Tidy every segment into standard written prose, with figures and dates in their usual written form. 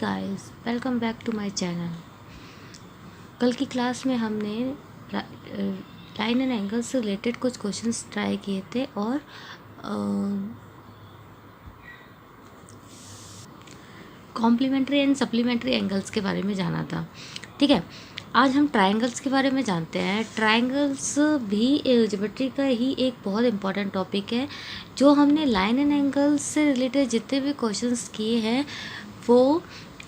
Guys, welcome back to my channel. कल की class में हमने लाइन एंड एंगल से रिलेटेड कुछ क्वेश्चंस ट्राई किए थे और कॉम्प्लीमेंट्री एंड सप्लीमेंट्री एंगल्स के बारे में जाना था। ठीक है, आज हम ट्रायंगल्स के बारे में जानते हैं। ट्रायंगल्स भी ज्योमेट्री का ही एक बहुत इंपॉर्टेंट टॉपिक है। जो हमने लाइन एंड एंगल्स से रिलेटेड जितने भी क्वेश्चंस किए हैं वो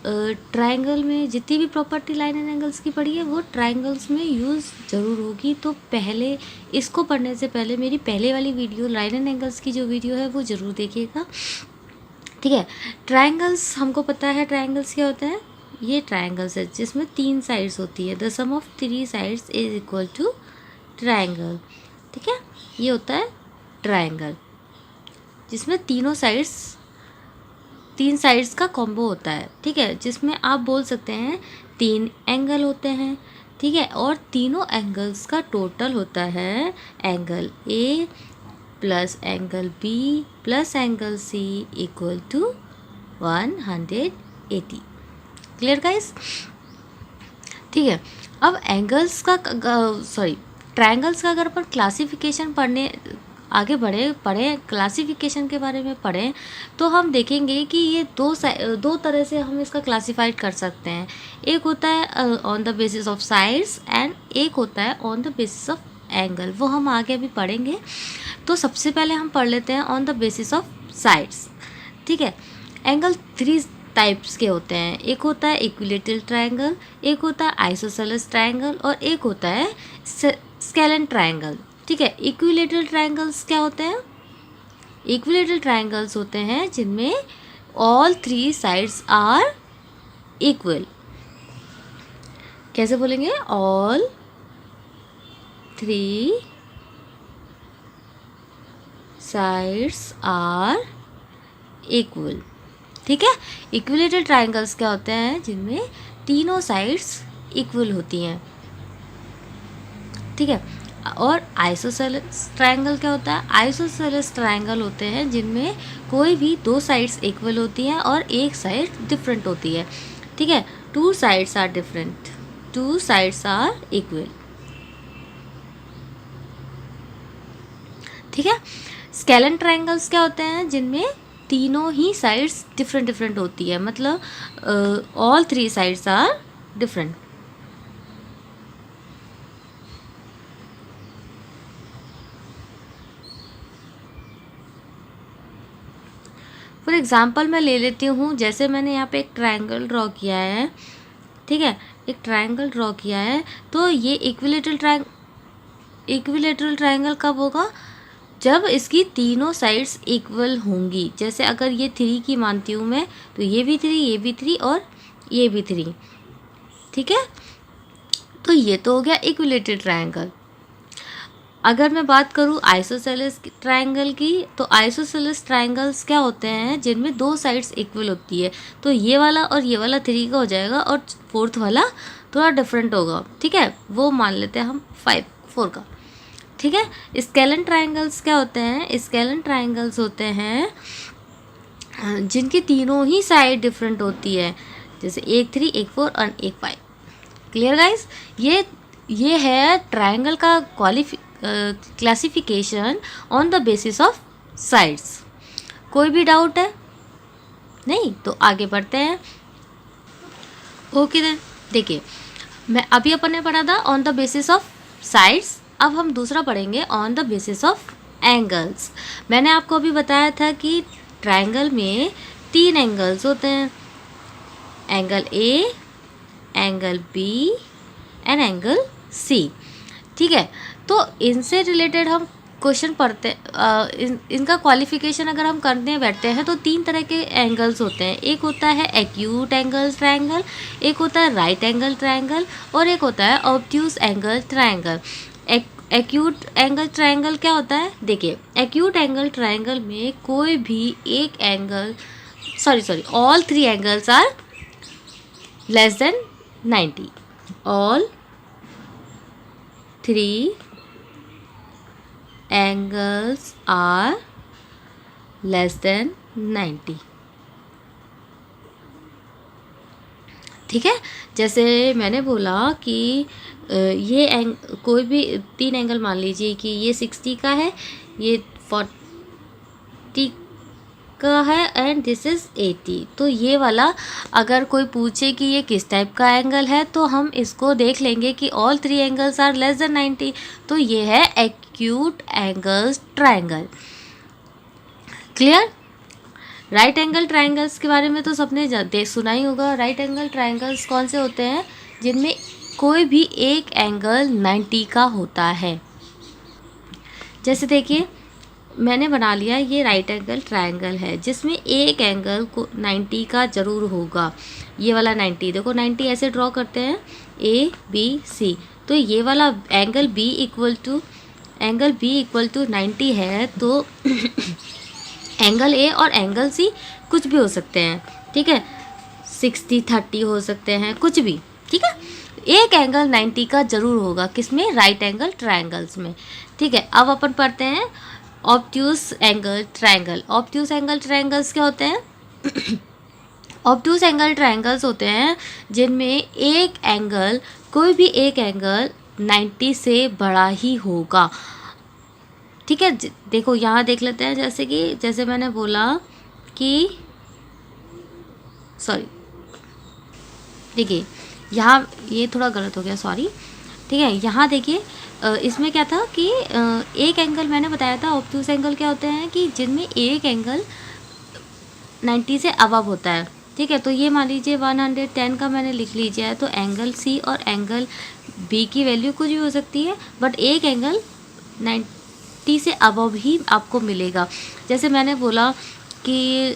ट्रायंगल में जितनी भी प्रॉपर्टी लाइन एंड एंगल्स की पढ़ी है वो ट्रायंगल्स में यूज़ ज़रूर होगी। तो पहले इसको पढ़ने से पहले मेरी पहले वाली वीडियो लाइन एंड एंगल्स की जो वीडियो है वो ज़रूर देखिएगा। ठीक है, ट्रायंगल्स हमको पता है ट्रायंगल्स क्या होता है। ये ट्रायंगल्स है जिसमें 3 साइड्स होती है। The sum of 3 sides is equal to triangle. ठीक है, ये होता है ट्रायंगल जिसमें तीन साइड्स का कॉम्बो होता है। ठीक है, जिसमें आप बोल सकते हैं 3 एंगल होते हैं। ठीक है, और तीनों एंगल्स का टोटल होता है angle A plus angle B plus angle C equal to 180। Clear guys? ठीक है, अब एंगल्स का ट्रायंगल्स का अगर अपन क्लासिफिकेशन आगे पढ़ें क्लासिफिकेशन के बारे में पढ़ें तो हम देखेंगे कि ये दो तरह से हम इसका क्लासीफाइड कर सकते हैं। एक होता है on the basis of sides and एक होता है on the basis of angle. वो हम आगे भी पढ़ेंगे। तो सबसे पहले हम पढ़ लेते हैं on the basis of sides. ठीक है, एंगल 3 टाइप्स के होते हैं। एक होता है इक्विलेटरल ट्रायंगल, एक होता है आइसोसेलेस ट्रायंगल और एक होता है स्केलेन ट्रायंगल। ठीक है, इक्विलेटरल ट्रायंगल्स क्या होते हैं? इक्विलेटरल ट्रायंगल्स होते हैं जिनमें ऑल 3 साइड्स आर इक्वल। कैसे बोलेंगे? All 3 sides are equal. ठीक है, इक्विलेटरल ट्रायंगल्स क्या होते हैं? जिनमें तीनों साइड्स इक्वल होती हैं। ठीक है, और आइसोसेलेस ट्रायंगल क्या होता है? आइसोसेलेस ट्रायंगल होते हैं जिनमें कोई भी 2 साइड्स इक्वल होती हैं और एक साइड डिफरेंट होती है। ठीक है, 2 sides are different, 2 sides are equal. ठीक है, स्केलेन ट्रायंगल्स क्या होते हैं? जिनमें तीनों ही साइड्स डिफरेंट होती है, मतलब all 3 sides are different. For example मैं ले लेती हूँ, जैसे मैंने यहाँ पे एक ट्रायंगल ड्रॉ किया है। ठीक है, एक ट्रायंगल ड्रॉ किया है तो ये इक्विलेटरल ट्रायंगल कब होगा? जब इसकी तीनों साइड्स इक्वल होंगी। जैसे अगर ये 3 की मानती हूँ मैं तो ये भी 3, ये भी 3 और ये भी 3। ठीक है, तो ये तो हो गया इक्विलेटरल ट्रायंगल। अगर मैं बात करूँ आइसोसेलेस ट्रायंगल की तो आइसोसेलेस ट्रायंगल्स क्या होते हैं? जिनमें 2 साइड्स इक्वल होती है। तो ये वाला और ये वाला 3 का हो जाएगा और 4th वाला थोड़ा डिफरेंट होगा। ठीक है, वो मान लेते हैं हम 4 का। ठीक है, स्केलेन ट्रायंगल्स क्या होते हैं? स्केलेन ट्रायंगल्स होते हैं जिनकी तीनों ही साइड डिफरेंट होती है, जैसे एक 3, एक 4 और एक 5। Clear guys? ये है ट्रायंगल का classification on the basis of sides. कोई भी डाउट है? नहीं तो आगे बढ़ते हैं। ओके देन, देखिए मैं अभी अपन ने पढ़ा था on the basis of sides. अब हम दूसरा पढ़ेंगे on the basis of angles. मैंने आपको अभी बताया था कि ट्रायंगल में 3 एंगल्स होते हैं, angle A, angle B and angle C. ठीक है, तो इनसे रिलेटेड हम क्वेश्चन पढ़ते इनका क्वालिफिकेशन अगर हम करने बैठते हैं तो 3 तरह के एंगल्स होते हैं। एक होता है एक्यूट एंगल ट्रायंगल, एक होता है राइट एंगल ट्रायंगल और एक होता है obtuse angle triangle. Acute angle triangle क्या होता है? देखिए, एक्यूट एंगल ट्रायंगल में कोई भी एक angle all 3 angles are less than 90। All 3 angles are less than 90. ठीक है। जैसे मैंने बोला कि ये कोई भी 3 एंगल मान लीजिए कि ये 60 का है, ये 40 का है एंड दिस इज़ 80। तो ये वाला अगर कोई पूछे कि ये किस टाइप का एंगल है तो हम इसको देख लेंगे कि all 3 angles are less than 90। तो ये है acute angles triangle. Clear. Right angle triangles के बारे में तो सबने सुना ही होगा। राइट एंगल ट्रायंगल्स कौन से होते हैं? जिनमें कोई भी एक एंगल 90 का होता है। जैसे देखिए मैंने बना लिया, ये राइट एंगल ट्रायंगल है जिसमें एक एंगल को 90 का ज़रूर होगा। ये वाला 90, देखो 90 ऐसे ड्रॉ करते हैं ए बी सी। तो ये वाला एंगल बी इक्वल टू 90 है। तो एंगल ए और एंगल सी कुछ भी हो सकते हैं, ठीक है, 60-30 हो सकते हैं, कुछ भी, ठीक है। एक एंगल 90 का ज़रूर होगा, किसमें? राइट एंगल ट्रायंगल्स में, ठीक है। अब अपन पढ़ते हैं obtuse angle triangle. Obtuse angle triangles क्या होते हैं? ऑब्ट्यूस एंगल ट्रायंगल्स होते हैं जिनमें एक एंगल, कोई भी एक एंगल 90 से बड़ा ही होगा, ठीक है। देखो यहाँ देख लेते हैं, जैसे मैंने बोला कि सॉरी, देखिए यहाँ ये थोड़ा गलत हो गया, सॉरी, ठीक है। यहाँ देखिए इसमें क्या था कि एक एंगल मैंने बताया था, ऑब्ट्यूस एंगल क्या होते हैं कि जिनमें एक एंगल 90 से अबव होता है, ठीक है। तो ये मान लीजिए 110 का मैंने लिख लीजिए है, तो एंगल सी और एंगल बी की वैल्यू कुछ भी हो सकती है, बट एक एंगल 90 से अबव ही आपको मिलेगा। जैसे मैंने बोला कि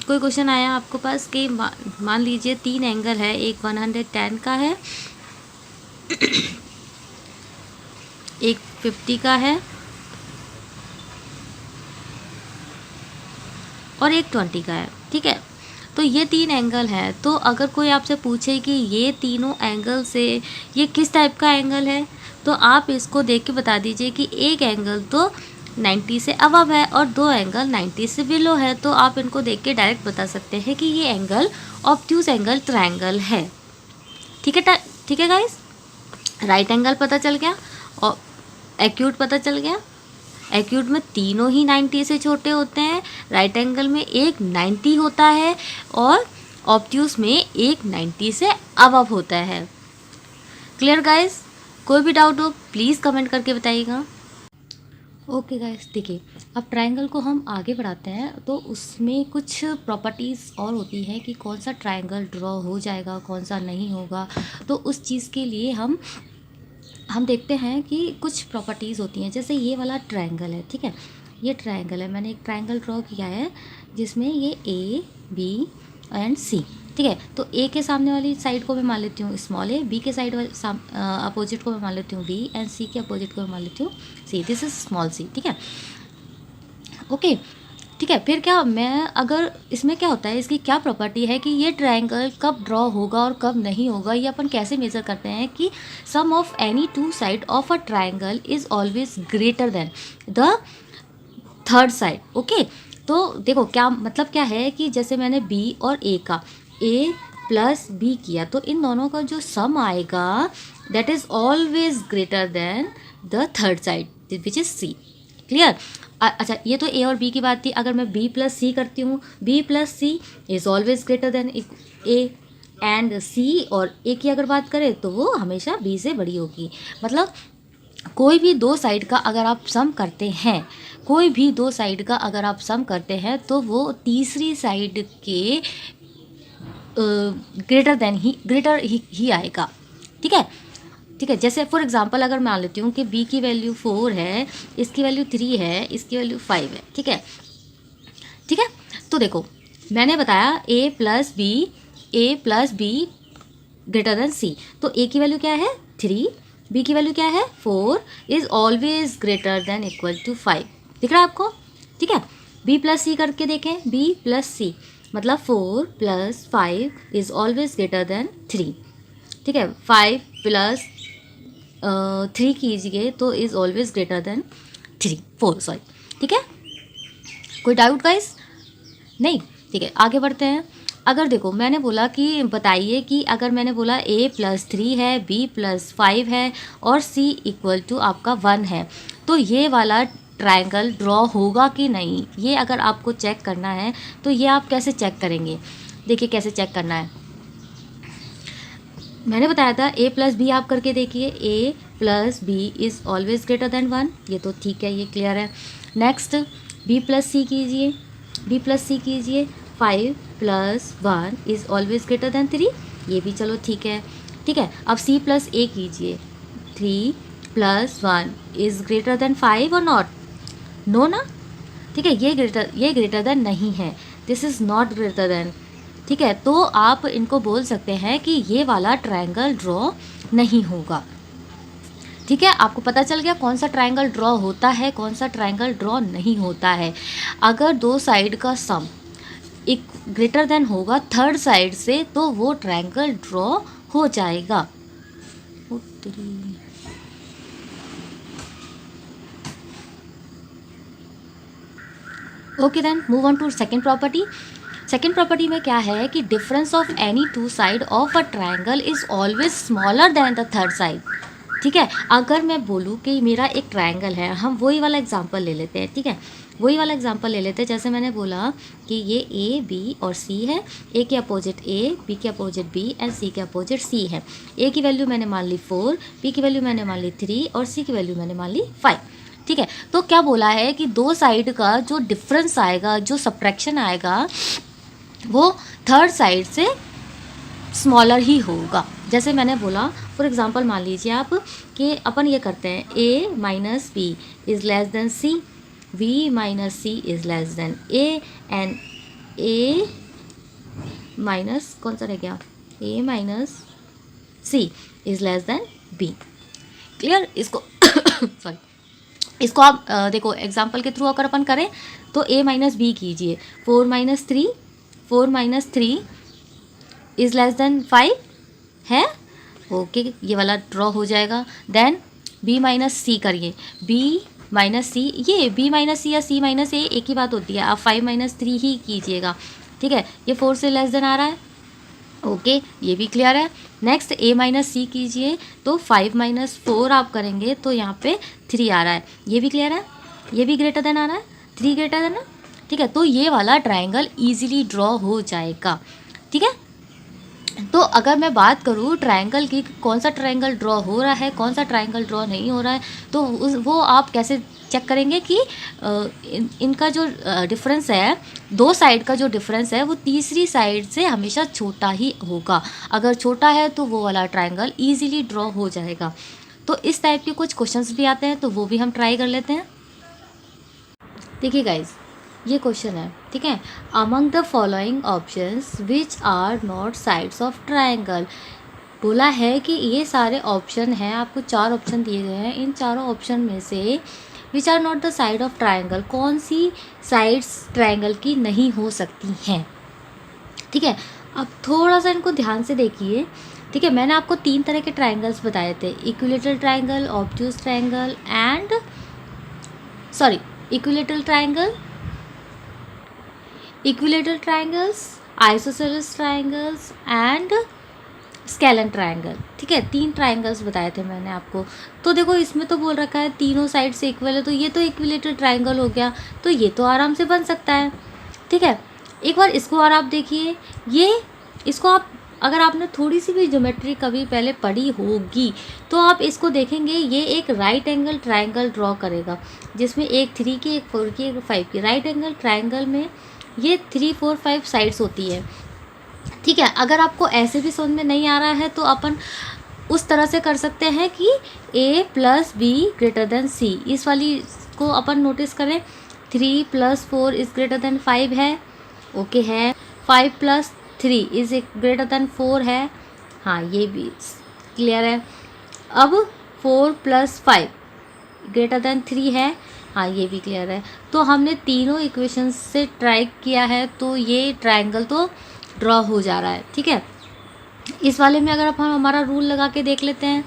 कोई क्वेश्चन आया आपको पास कि मान लीजिए 3 एंगल है, एक 110 का है, एक 50 का है और एक 20 का है, ठीक है। तो ये 3 एंगल है। तो अगर कोई आपसे पूछे कि ये तीनों एंगल से ये किस टाइप का एंगल है, तो आप इसको देख के बता दीजिए कि एक एंगल तो 90 से अबव है और 2 एंगल 90 से बिलो है। तो आप इनको देख के डायरेक्ट बता सकते हैं कि ये एंगल ऑब्ट्यूस एंगल ट्रायंगल है, ठीक है गाइस। राइट एंगल पता चल गया और एक्यूट पता चल गया। एक्यूट में तीनों ही 90 से छोटे होते हैं, राइट एंगल में एक 90 होता है और ऑब्ट्यूस में एक 90 से अबव होता है। Clear guys? कोई भी डाउट हो प्लीज़ कमेंट करके बताइएगा। ओके गाइस, देखिए अब ट्रायंगल को हम आगे बढ़ाते हैं। तो उसमें कुछ प्रॉपर्टीज़ और होती है कि कौन सा ट्रायंगल ड्रॉ हो जाएगा, कौन सा नहीं होगा। तो उस चीज़ के लिए हम देखते हैं कि कुछ प्रॉपर्टीज़ होती हैं। जैसे ये वाला ट्रायंगल है, ठीक है, ये ट्रायंगल है, मैंने एक ट्रायंगल ड्रॉ किया है जिसमें ये ए बी एंड सी, ठीक है। तो ए के सामने वाली साइड को मैं मान लेती हूँ स्मॉल ए, बी के साइड अपोजिट को मैं मान लेती हूँ बी एंड सी के अपोजिट को मैं मान लेती हूँ सी। दिस इज स्मॉल सी, ठीक है, ओके, ठीक है। फिर क्या, मैं अगर इसमें क्या होता है, इसकी क्या प्रॉपर्टी है कि ये ट्रायंगल कब ड्रॉ होगा और कब नहीं होगा, ये अपन कैसे मेज़र करते हैं कि sum of any two side of a triangle is always greater than the third side, okay. तो देखो क्या मतलब क्या है कि जैसे मैंने बी और ए का ए प्लस बी किया, तो इन दोनों का जो सम आएगा that is always greater than the third side which is C. Clear? अच्छा, ये तो ए और बी की बात थी। अगर मैं बी प्लस सी करती हूँ, B plus C is always greater than A and C, और ए की अगर बात करें तो वो हमेशा बी से बड़ी होगी। मतलब कोई भी दो साइड का अगर आप सम करते हैं, कोई भी दो साइड का अगर आप सम करते हैं तो वो तीसरी साइड के ग्रेटर ही आएगा, ठीक है, ठीक है। जैसे फॉर एग्जांपल अगर मान लेती हूँ कि b की वैल्यू 4 है, इसकी वैल्यू 3 है, इसकी वैल्यू 5 है, ठीक है, ठीक है। तो देखो मैंने बताया a plus B greater than C. तो a की वैल्यू क्या है 3, b की वैल्यू क्या है 4, is always greater than equal to 5। दिख रहा है आपको? ठीक है। b प्लस सी करके देखें, b प्लस सी मतलब 4 plus 5 is always greater then 3, ठीक है। 5 प्लस 3 कीजिए तो is always greater then 4, sorry, ठीक है। कोई डाउट गाइस? नहीं, ठीक है, आगे बढ़ते हैं। अगर देखो मैंने बोला कि बताइए कि अगर मैंने बोला a+3 है, b+5 है और c इक्वल टू आपका 1 है, तो ये वाला ट्रायंगल ड्रॉ होगा कि नहीं, ये अगर आपको चेक करना है तो ये आप कैसे चेक करेंगे। देखिए कैसे चेक करना है, मैंने बताया था a+b आप करके देखिए, a+b is always greater then 1, ये तो ठीक है, ये क्लियर है। नेक्स्ट b+c कीजिए, b+c कीजिए, 5+1 इज़ ऑलवेज ग्रेटर देन 3, ये भी चलो ठीक है। ठीक है, अब c+a कीजिए, 3+1 इज़ ग्रेटर देन 5 और नॉट, नो ना, ठीक है, ये ग्रेटर देन नहीं है, this is not greater than. ठीक है, तो आप इनको बोल सकते हैं कि ये वाला ट्रायंगल ड्रॉ नहीं होगा। ठीक है, आपको पता चल गया कौन सा ट्रायंगल ड्रॉ होता है, कौन सा ट्रायंगल ड्रॉ नहीं होता है। अगर दो साइड का सम एक ग्रेटर देन होगा थर्ड साइड से, तो वो ट्रायंगल ड्रॉ हो जाएगा। Okay then move on to second property. Second property में क्या है कि difference of any two side of a triangle is always smaller than the third side. ठीक है, अगर मैं बोलूँ कि मेरा एक ट्रायंगल है, हम वही वाला एग्जांपल ले लेते हैं। ठीक है, वही वाला एग्जांपल ले लेते हैं, जैसे मैंने बोला कि ये ए बी और सी है, ए के अपोजिट ए, बी के अपोजिट बी एंड सी के अपोजिट सी है। ए की वैल्यू मैंने मान ली 4, बी की वैल्यू मैंने मान ली 3 और सी की वैल्यू मैंने मान ली 5। ठीक है, तो क्या बोला है कि दो साइड का जो डिफरेंस आएगा, जो सब्ट्रैक्शन आएगा, वो थर्ड साइड से स्मॉलर ही होगा। जैसे मैंने बोला फॉर एग्जांपल मान लीजिए आप कि अपन ये करते हैं a minus B is less than C, v minus C is less than a and a minus कौन सा रह गया, a minus C is less than b। Clear, इसको सॉरी, इसको आप देखो एग्जांपल के थ्रू अगर अपन करें तो a माइनस बी कीजिए, 4 माइनस 3 इज़ लेस देन 5 है। ओके, ये वाला ड्रॉ हो जाएगा। देन b माइनस सी करिए, b माइनस सी, ये b माइनस सी या c माइनस ए एक ही बात होती है, आप 5 माइनस 3 ही कीजिएगा। ठीक है, ये 4 से लेस देन आ रहा है। ओके, ये भी क्लियर है। नेक्स्ट a माइनस सी कीजिए, तो 5 माइनस 4 आप करेंगे तो यहाँ पे 3 आ रहा है, ये भी क्लियर है। ये भी ग्रेटर देन आ रहा है, 3 ग्रेटर देन है। ठीक है, तो ये वाला ट्रायंगल इजीली ड्रॉ हो जाएगा। ठीक है, तो अगर मैं बात करूँ ट्रायंगल की, कौन सा ट्रायंगल ड्रॉ हो रहा है, कौन सा ट्रायंगल ड्रॉ नहीं हो रहा है, तो वो आप कैसे चेक करेंगे कि इनका जो डिफरेंस है, दो साइड का जो डिफरेंस है वो तीसरी साइड से हमेशा छोटा ही होगा। अगर छोटा है तो वो वाला ट्रायंगल इजीली ड्रॉ हो जाएगा। तो इस टाइप के कुछ क्वेश्चंस भी आते हैं, तो वो भी हम ट्राई कर लेते हैं। देखिए गाइज, ये क्वेश्चन है, ठीक है, among the following options which are not sides of triangle. बोला है कि ये सारे ऑप्शन हैं, आपको 4 ऑप्शन दिए गए हैं, इन चारों ऑप्शन में से which are not the side of triangle, कौन सी साइड्स ट्रायंगल की नहीं हो सकती हैं। ठीक है, अब थोड़ा सा इनको ध्यान से देखिए। ठीक है, मैंने आपको 3 तरह के ट्रायंगल्स बताए थे, equilateral triangle, obtuse triangle and equilateral triangles, isosceles triangles and scalene triangle. ठीक है, 3 ट्रायंगल्स बताए थे मैंने आपको। तो देखो इसमें तो बोल रखा है तीनों साइड से इक्वल है, तो ये तो इक्विलेटरल ट्रायंगल हो गया, तो ये तो आराम से बन सकता है। ठीक है, एक बार इसको और आप देखिए, ये इसको आप अगर आपने थोड़ी सी भी ज्योमेट्री कभी पहले पढ़ी होगी तो आप इसको देखेंगे, ये एक राइट एंगल ट्रायंगल ड्रॉ करेगा, जिसमें एक 3 की, एक 4 की, एक 5 की। राइट एंगल ट्रायंगल में ये 3, 4, 5 साइड्स होती है। ठीक है, अगर आपको ऐसे भी समझ में नहीं आ रहा है तो अपन उस तरह से कर सकते हैं कि a plus B greater than C, इस वाली को अपन नोटिस करें, 3 + 4 इज़ ग्रेटर देन 5 है। ओके है, 5 + 3 इज़ ग्रेटर देन 4 है। हाँ, ये भी क्लियर है। अब 4 + 5 ग्रेटर देन 3 है। हाँ, ये भी क्लियर है। तो हमने तीनों इक्वेशंस से ट्राई किया है, तो ये ट्रायंगल तो ड्रॉ हो जा रहा है। ठीक है, इस वाले में अगर अपन हमारा रूल लगा के देख लेते हैं,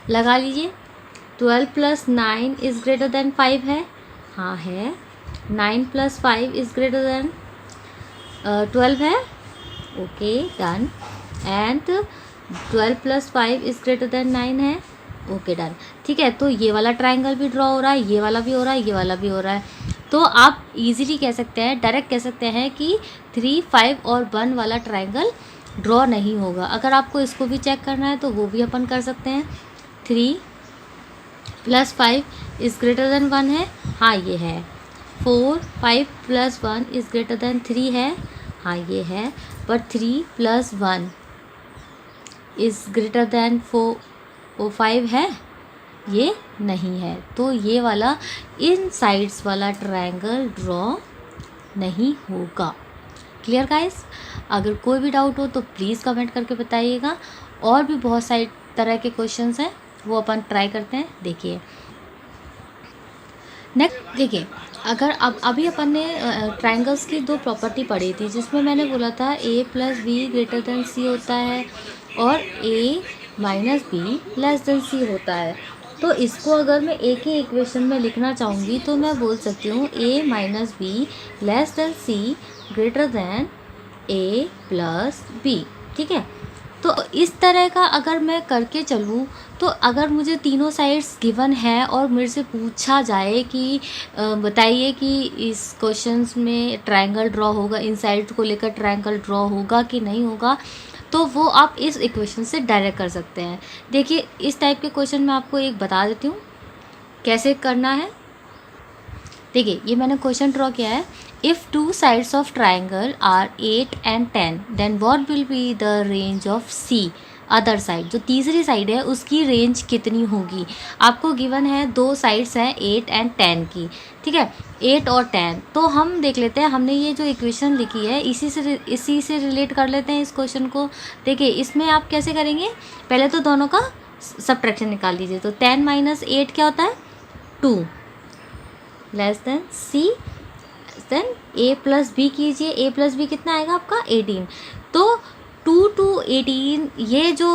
लगा लीजिए, 12 + 9 इज़ ग्रेटर देन 5 है। हाँ है, 9 + 5 इज़ ग्रेटर देन 12 है। Okay done. And 12 + 5 is greater than 9 है, ओके डन। ठीक है, तो ये वाला ट्राइंगल भी ड्रॉ हो रहा है, ये वाला भी हो रहा है, ये वाला भी हो रहा है। तो आप इजीली कह सकते हैं, डायरेक्ट कह सकते हैं कि 3, 5 और 1 वाला ट्राइंगल ड्रॉ नहीं होगा। अगर आपको इसको भी चेक करना है तो वो भी अपन कर सकते हैं। 3 + 5 इज़ ग्रेटर देन 1 है, हाँ ये है। 4, 5 + 1 इज़ ग्रेटर देन 3 है, हाँ ये है। पर 3 + 1 इज़ ग्रेटर देन 4 और 5 है, ये नहीं है। तो ये वाला इन साइड्स वाला ट्रायंगल ड्रॉ नहीं होगा। Clear guys? अगर कोई भी डाउट हो तो प्लीज़ कमेंट करके बताइएगा। और भी बहुत सारी तरह के क्वेश्चंस हैं, वो अपन ट्राई करते हैं। देखिए नेक्स्ट, देखिए अगर अब अभी अपन ने ट्रायंगल्स की 2 प्रॉपर्टी पढ़ी थी, जिसमें मैंने बोला था a + b greater than c होता है और a - b less than c होता है। तो इसको अगर मैं एक ही इक्वेशन में लिखना चाहूँगी तो मैं बोल सकती हूँ a - b less than c greater than a + b। ठीक है, तो इस तरह का अगर मैं करके चलूँ तो अगर मुझे तीनों साइड्स गिवन है और मेरे से पूछा जाए कि बताइए कि इस क्वेश्चंस में ट्रायंगल ड्रॉ होगा, इन साइड को लेकर ट्रायंगल ड्रॉ होगा कि नहीं होगा, तो वो आप इस इक्वेशन से डायरेक्ट कर सकते हैं। देखिए इस टाइप के क्वेश्चन मैं आपको एक बता देती हूँ कैसे करना है। देखिए ये मैंने क्वेश्चन ड्रॉ किया है। If 2 sides of triangle are 8 and 10 then what will be the range of C other side. जो तीसरी साइड है उसकी रेंज कितनी होगी। आपको गिवन है 2 साइड्स हैं 8 and 10 की। ठीक है, 8 और 10। तो हम देख लेते हैं, हमने ये जो इक्वेशन लिखी है इसी से रिलेट कर लेते हैं इस क्वेश्चन को। देखिए इसमें आप कैसे करेंगे, पहले तो दोनों का सब्ट्रैक्शन निकाल लीजिए। तो 10 - 8 क्या होता है, 2 less than C then a + b कीजिए। a + b कितना आएगा आपका 18। तो 2 to 18 ये जो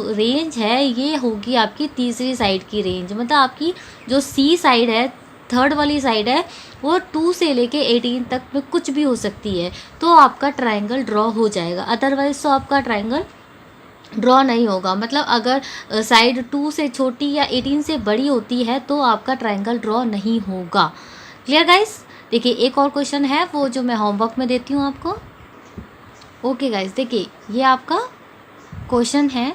रेंज है ये होगी आपकी तीसरी साइड की रेंज। मतलब आपकी जो सी साइड है, थर्ड वाली साइड है, वो 2 से लेके 18 तक में कुछ भी हो सकती है। तो आपका ट्रायंगल ड्रॉ हो जाएगा, अदरवाइज तो आपका ट्रायंगल ड्रॉ नहीं होगा। मतलब अगर साइड 2 से छोटी या 18 से बड़ी होती है तो आपका ट्रायंगल ड्रॉ नहीं होगा। Clear guys? देखिए एक और क्वेश्चन है वो जो मैं होमवर्क में देती हूँ आपको। ओके गाइस, देखिए ये आपका क्वेश्चन है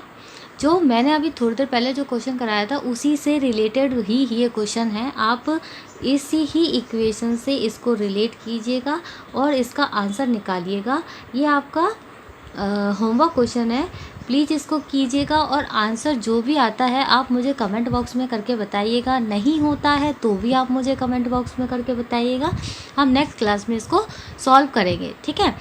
जो मैंने अभी थोड़ी देर पहले जो क्वेश्चन कराया था उसी से रिलेटेड ही ये क्वेश्चन है। आप इसी ही इक्वेशन से इसको रिलेट कीजिएगा और इसका आंसर निकालिएगा। ये आपका होमवर्क क्वेश्चन है, प्लीज़ इसको कीजिएगा और आंसर जो भी आता है आप मुझे कमेंट बॉक्स में करके बताइएगा। नहीं होता है तो भी आप मुझे कमेंट बॉक्स में करके बताइएगा। हम नेक्स्ट क्लास में इसको सॉल्व करेंगे। ठीक है,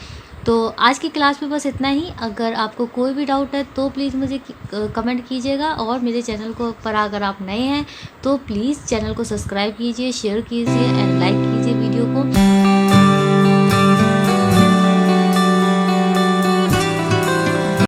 तो आज की क्लास में बस इतना ही। अगर आपको कोई भी डाउट है तो प्लीज़ मुझे कमेंट कीजिएगा और मेरे चैनल को पर अगर आप नए हैं तो प्लीज़ चैनल को सब्सक्राइब कीजिए, शेयर कीजिए एंड लाइक कीजिए वीडियो को।